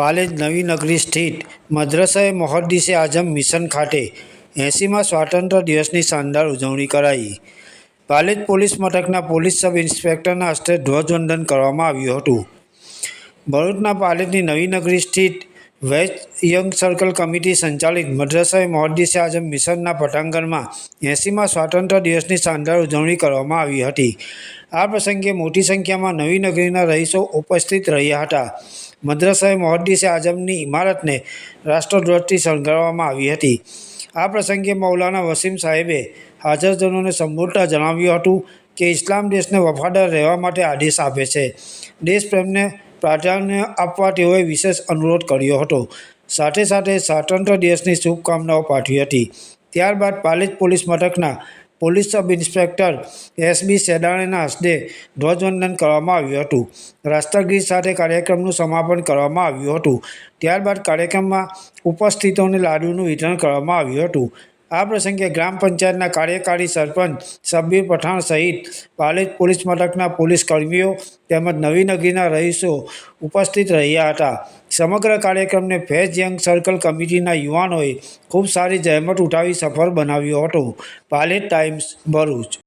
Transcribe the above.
પાલેજ નવી નગરી સ્થિત મદ્રસા મોહદ્દીસે આઝમ મિશન ખાતે 80મા સ્વાતંત્ર્ય દિવસની શાનદાર ઉજવણી કરાઈ। પાલેજ પોલીસ મથકના પોલીસ સબ ઇન્સ્પેક્ટરના હસ્તે ધ્વજવંદન કરવામાં આવ્યું હતું। ભરૂચના પાલેજની નવી નગરી સ્થિત વેસ્ટ યંગ સર્કલ કમિટી સંચાલિત મદ્રસા મોહદ્દીસે આઝમ મિશનના પટાંગણમાં 80મા સ્વાતંત્ર્ય દિવસની શાનદાર ઉજવણી કરવામાં આવી હતી। આ પ્રસંગે મોટી સંખ્યામાં નવી નગરીના રહીશો ઉપસ્થિત રહ્યા હતા। મદ્રસા મોહદ્દીસે આઝમની ઇમારતને રાષ્ટ્રધ્વજથી શણગારવામાં આવી હતી। આ પ્રસંગે મૌલાના વસીમ સાહેબે હાજરજનોને સંબોધતા જણાવ્યું હતું કે ઇસ્લામ દેશને વફાદાર રહેવા માટે આદેશ આપે છે। દેશપ્રેમને પ્રાધાન્ય આપવા તેઓએ વિશેષ અનુરોધ કર્યો હતો। સાથે સાથે સ્વાતંત્ર્ય દિવસની શુભકામનાઓ પાઠવી હતી। ત્યારબાદ પાલેજ પોલીસ મથકના પોલીસ સબ ઇન્સ્પેક્ટર એસબી સેદાણીના હસ્તે ધ્વજવંદન કરવામાં આવ્યું હતું। રાષ્ટ્રગીત સાથે કાર્યક્રમનું સમાપન કરવામાં આવ્યું હતું। ત્યારબાદ કાર્યક્રમમાં ઉપસ્થિતોને લાડુનું વિતરણ કરવામાં આવ્યું હતું। આ પ્રસંગે ગ્રામ પંચાયતના કાર્યકારી સરપંચ શબ્બીર પઠાણ સહિત પાલેજ પોલીસ મથકના પોલીસ કર્મીઓ તેમજ નવી નગરીના રહીશો ઉપસ્થિત રહ્યા હતા। સમગ્ર કાર્યક્રમને ફેઝ યંગ સર્કલ કમિટીના યુવાનોએ ખૂબ સારી જહેમત ઉઠાવી સફળ બનાવ્યો હતો। પાલેજ ટાઈમ્સ, ભરૂચ।